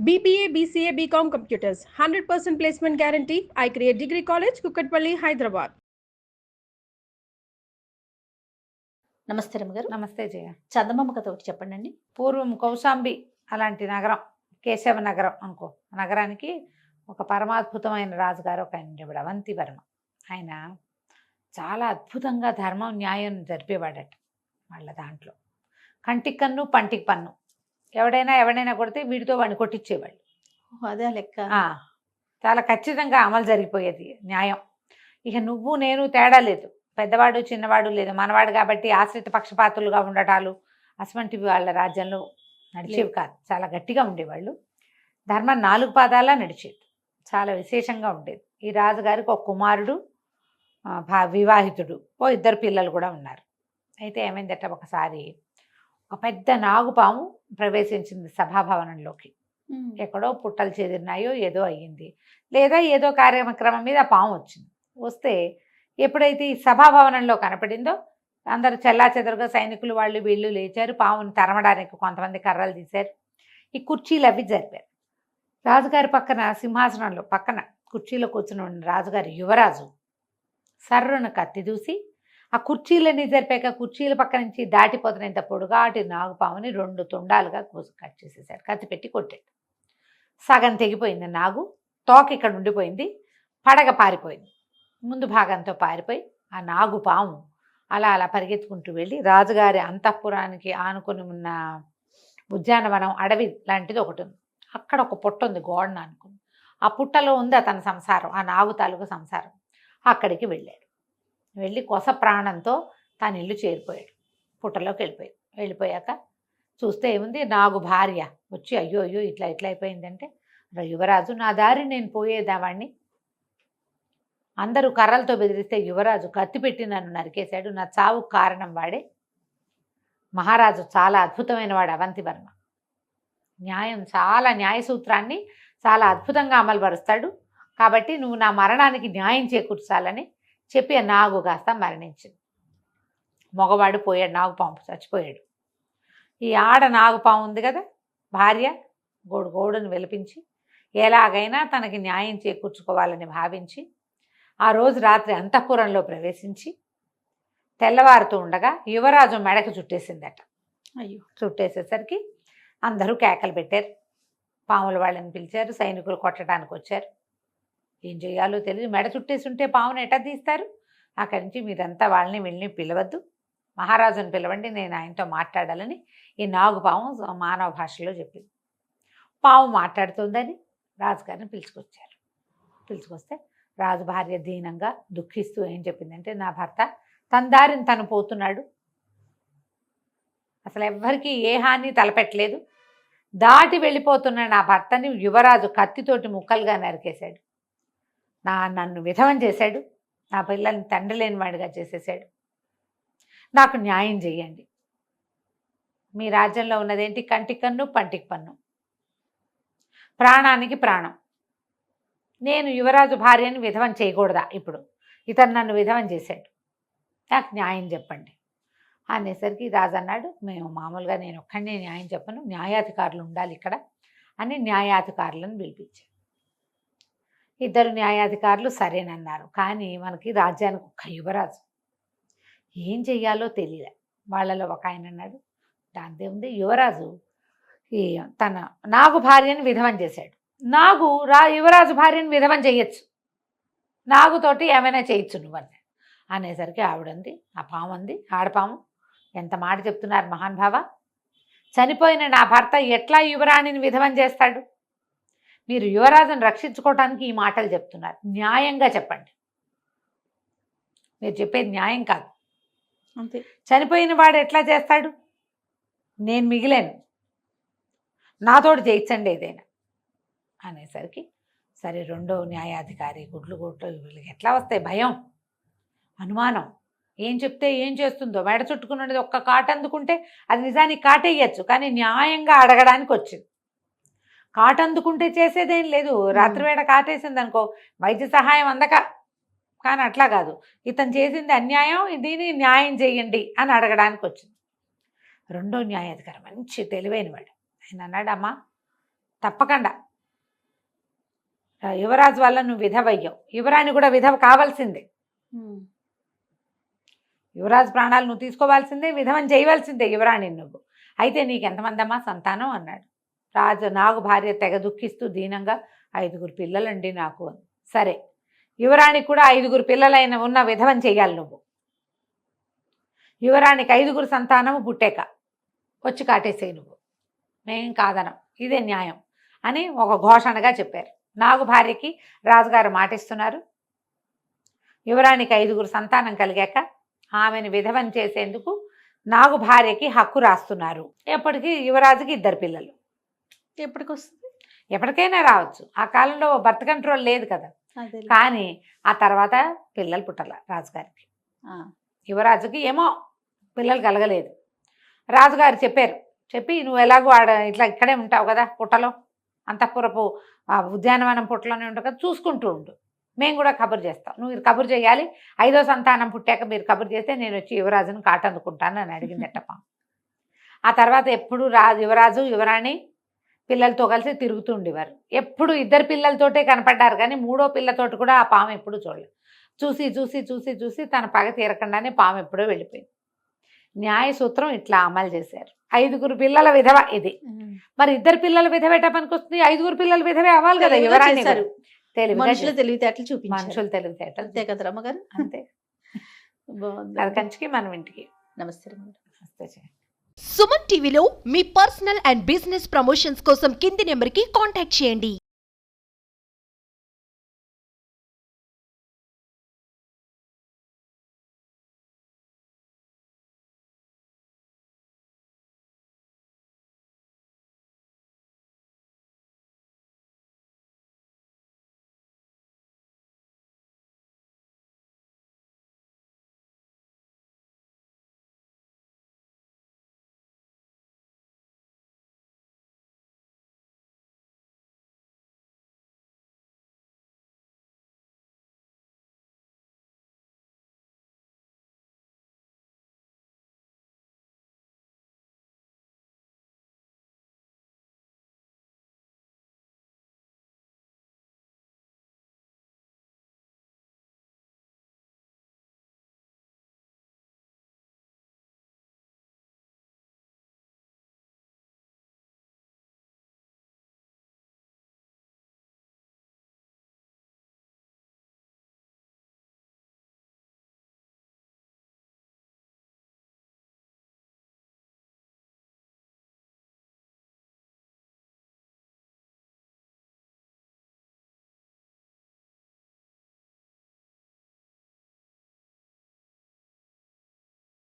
BBA, BCA, BCom Computers, 100% placement guarantee. I create Degree College, Kukatpalli, Hyderabad. నమస్తే రమ్మగారు. నమస్తే జయ. చందమామ కథ ఒకటి చెప్పండి. పూర్వం కౌశాంబి అలాంటి నగరం, కేశవ నగరం అనుకో, నగరానికి ఒక పరమాద్భుతమైన రాజుగారు ఒక ఆయన ఉండేవాడు, అవంతివర్మ. ఆయన చాలా అద్భుతంగా ధర్మం న్యాయం జరిపేవాడట. వాళ్ళ దాంట్లో కంటికి కన్ను పంటికి పన్ను, ఎవడైనా కొడితే వీడితో వాడిని కొట్టించేవాళ్ళు. అదే లెక్క. చాలా ఖచ్చితంగా అమలు జరిగిపోయేది న్యాయం. ఇక నువ్వు నేను తేడా లేదు, పెద్దవాడు చిన్నవాడు లేదు, మనవాడు కాబట్టి ఆశ్రిత పక్షపాతులుగా ఉండటాలు అటువంటివి వాళ్ళ రాజ్యంలో నడిచేవి కాదు. చాలా గట్టిగా ఉండేవాళ్ళు. ధర్మం 4 పాదాలా నడిచేది, చాలా విశేషంగా ఉండేది. ఈ రాజుగారికి ఒక కుమారుడు, వివాహితుడు, 2 పిల్లలు కూడా ఉన్నారు. అయితే ఏమైందట, ఒకసారి ఒక పెద్ద నాగుపాము ప్రవేశించింది సభాభవనంలోకి. ఎక్కడో పుట్టలు చెదిరినాయో ఏదో అయ్యింది, లేదా ఏదో కార్యక్రమం మీద ఆ పాము వచ్చింది. వస్తే ఎప్పుడైతే ఈ సభాభవనంలో కనపడిందో అందరూ చెల్లాచెదరుగా సైనికులు వాళ్ళు వీళ్ళు లేచారు. పాముని తరమడానికి కొంతమంది కర్రలు తీశారు. ఈ కుర్చీలు అవి జరిపారు. రాజుగారి పక్కన సింహాసనంలో పక్కన కుర్చీలో కూర్చుని ఉన్న రాజుగారి యువరాజు సర్రును కత్తి దూసి ఆ కుర్చీలన్నీ జరిపాక కుర్చీల పక్క నుంచి దాటిపోతున్నంత పొడుగాటి నాగుపాముని 2 తుండాలుగా కట్ చేసేసాడు. కత్తి పెట్టి కొట్టాడు. సగం తెగిపోయింది నాగు, తోక ఇక్కడ ఉండిపోయింది, పడగ పారిపోయింది. ముందు భాగంతో పారిపోయి ఆ నాగుపాము అలా అలా పరిగెత్తుకుంటూ వెళ్ళి రాజుగారి అంతఃపురానికి ఆనుకొని ఉన్న ఉద్యానవనం, అడవి లాంటిది ఒకటి ఉంది. అక్కడ ఒక పుట్ట ఉంది, గోడను అనుకుని. ఆ పుట్టలో ఉంది అతని సంసారం, ఆ నాగు తాలూకు సంసారం. అక్కడికి వెళ్ళాడు. వెళ్ళి కొస ప్రాణంతో తన ఇల్లు చేరిపోయాడు. పుట్టలోకి వెళ్ళిపోయాక చూస్తే ఏముంది, నాగు భార్య వచ్చి అయ్యో అయ్యో ఇట్లా అయిపోయిందంటే, యువరాజు నా దారి నేను పోయేదావాడిని, అందరూ కర్రలతో బెదిరిస్తే యువరాజు కత్తి పెట్టి నన్ను నరికేశాడు, నా చావుకు కారణం వాడే. మహారాజు చాలా అద్భుతమైన వాడు అవంతివర్మ. చాలా న్యాయ సూత్రాన్ని చాలా అద్భుతంగా అమలుపరుస్తాడు. కాబట్టి నువ్వు నా మరణానికి న్యాయం చేకూర్చాలని చెప్పి ఆ నాగు కాస్త మరణించింది. మగవాడు పోయాడు, నాగుపాము చచ్చిపోయాడు. ఈ ఆడ నాగుపాము ఉంది కదా భార్య, గోడును వెలిపించి ఎలాగైనా తనకి న్యాయం చేకూర్చుకోవాలని భావించి ఆ రోజు రాత్రి అంతఃపురంలో ప్రవేశించి తెల్లవారుతూ ఉండగా యువరాజు మెడకు చుట్టేసిందట. అయ్యో. చుట్టేసేసరికి అందరూ కేకలు పెట్టారు. పాముల వాళ్ళని పిలిచారు, సైనికులు కొట్టడానికి వచ్చారు. ఏం చేయాలో తెలియదు, మెడ చుట్టేసి ఉంటే పామును ఎట్లా తీస్తారు? అక్కడి నుంచి మీరంతా వాళ్ళని వెళ్ళి పిలవద్దు, మహారాజుని పిలవండి, నేను ఆయనతో మాట్లాడాలని ఈ నాగుపాము మానవ భాషలో చెప్పింది. పాము మాట్లాడుతుందని రాజుగారిని పిలుచుకొస్తే రాజు భార్య దీనంగా దుఃఖిస్తూ ఏం చెప్పిందంటే, నా భర్త తన దారిని తను పోతున్నాడు, అసలు ఎవ్వరికీ ఏ హాని తలపెట్టలేదు, దాటి వెళ్ళిపోతున్న నా భర్తని యువరాజు కత్తితోటి ముక్కలుగా నరికేశాడు, నన్ను విధవం చేశాడు, నా పిల్లల్ని తండ్రి లేని వాడిగా చేసేసాడు, నాకు న్యాయం చేయండి. మీ రాజ్యంలో ఉన్నదేంటి, కంటికి కన్ను పంటికి పన్ను, ప్రాణానికి ప్రాణం. నేను యువరాజు భార్యని విధవం చేయకూడదా? ఇప్పుడు ఇతను నన్ను విధవం చేశాడు, నాకు న్యాయం చెప్పండి అనేసరికి రాజు అన్నాడు, మేము మామూలుగా నేను ఒక్కడే న్యాయం చెప్పను, న్యాయాధికారులు ఉండాలి ఇక్కడ అని న్యాయాధికారులను పిలిపించారు. 2 న్యాయాధికారులు సరేనన్నారు. కానీ మనకి రాజ్యానికి ఒక్క యువరాజు, ఏం చెయ్యాలో తెలియలే. వాళ్ళలో ఒక ఆయన అన్నాడు, దాంతో ఉంది, యువరాజు తన నాగు భార్యని విధవం చేశాడు, యువరాజు భార్యని విధవం చేయొచ్చు, నాగుతోటి ఏమైనా చేయొచ్చు నువ్వని అనేసరికి ఆవిడంది, ఆ పాము అంది, ఆడపాము, ఎంత మాట చెప్తున్నారు మహానుభావ, చనిపోయిన నా భర్త ఎట్లా యువరాణిని విధవం చేస్తాడు? మీరు యువరాజును రక్షించుకోవటానికి ఈ మాటలు చెప్తున్నారు, న్యాయంగా చెప్పండి, మీరు చెప్పేది న్యాయం కాదు. అంతే. చనిపోయిన వాడు ఎట్లా చేస్తాడు? నేను మిగిలాను, నాతోటి చేయించండి ఏదైనా అనేసరికి సరే 2వ న్యాయాధికారి గుడ్లు వీళ్ళకి ఎట్లా వస్తాయి, భయం, అనుమానం, ఏం చెప్తే ఏం చేస్తుందో. మెడ చుట్టుకున్నది ఒక్క కాటు అందుకుంటే అది నిజానికి కాటేయచ్చు, కానీ న్యాయంగా అడగడానికి వచ్చింది. కాటు అందుకుంటే చేసేదేం లేదు, రాత్రివేళ కాటేసింది అనుకో వైద్య సహాయం అందక, కానీ అట్లా కాదు, ఇతను చేసింది అన్యాయం, దీన్ని న్యాయం చేయండి అని అడగడానికి వచ్చింది. 2వ న్యాయాధికారి మంచి తెలివైన వాడు. ఆయన అన్నాడు, అమ్మా తప్పకుండా. యువరాజు వల్ల నువ్వు విధవయ్యావు, యువరాణి కూడా విధవ కావాల్సిందే. యువరాజు ప్రాణాలు నువ్వు తీసుకోవాల్సిందే, విధవని చేయవలసిందే యువరాణి నువ్వు. అయితే నీకు ఎంతమంది అమ్మా సంతానం అన్నాడు. రాజు నాగు భార్య తెగ దుఃఖిస్తూ దీనంగా 5 పిల్లలండి నాకు అని. సరే, యువరాణికి కూడా 5 పిల్లలైన ఉన్న విధవని చెయ్యాలి నువ్వు. యువరాణికి 5 సంతానము పుట్టాక వచ్చి కాటేసేయి నువ్వు, మేం కాదనం, ఇదే న్యాయం అని ఒక ఘోషణగా చెప్పారు. నాగు భార్యకి రాజుగారు మాటిస్తున్నారు. యువరాణికి 5 సంతానం కలిగాక ఆమెను విధవని చేసేందుకు నాగు భార్యకి హక్కు రాస్తున్నారు. ఎప్పటికీ యువరాజుకి 2 పిల్లలు. ఎప్పటికి వస్తుంది? ఎప్పటికైనా రావచ్చు. ఆ కాలంలో బర్త్ కంట్రోల్ లేదు కదా. కానీ ఆ తర్వాత పిల్లలు పుట్టాల రాజుగారికి. యువరాజుకి ఏమో పిల్లలు కలగలేదు. రాజుగారు చెప్పి నువ్వు ఎలాగో ఇట్లా ఇక్కడే ఉంటావు కదా, పుట్టలో అంతఃపురపు ఉద్యానవనం పుట్టలోనే ఉంటావు కదా, చూసుకుంటూ ఉండు, మేము కూడా కబురు చేస్తాం. నువ్వు కబురు చేయాలి, 5వ సంతానం పుట్టాక మీరు కబురు చేస్తే నేను వచ్చి యువరాజును కాటందుకుంటాను అని అడిగింది ఎట్టపాము. ఆ తర్వాత ఎప్పుడు యువరాజు యువరాణి పిల్లలతో కలిసి తిరుగుతూ ఉండేవారు. ఎప్పుడు 2 పిల్లలతోటే కనపడ్డారు, కానీ 3వ పిల్లతోటి కూడా ఆ పాము ఎప్పుడు చూడలేదు. చూసి తన పగ తీరకుండానే పాము ఎప్పుడో వెళ్ళిపోయింది. న్యాయ సూత్రం ఇట్లా అమలు చేశారు. 5 పిల్లల విధవ ఇది. మరి 2 పిల్లల విధవ ఎట్ట పనికి వస్తుంది? 5 పిల్లల విధవే అవ్వాలి కదా యువరాణి. మనుషుల తెలివితేటలు చూపించారు. మనుషుల తెలివితేటలు అంతే కదా రమ్మగారు. అంతే. బాగుంది. అది కంచికి మనం ఇంటికి. నమస్తే. నమస్తే. సుమన్ టీవీలో మీ పర్సనల్ అండ్ బిజినెస్ ప్రమోషన్స్ కోసం కింది నెంబర్కి కాంటాక్ట్ చేయండి.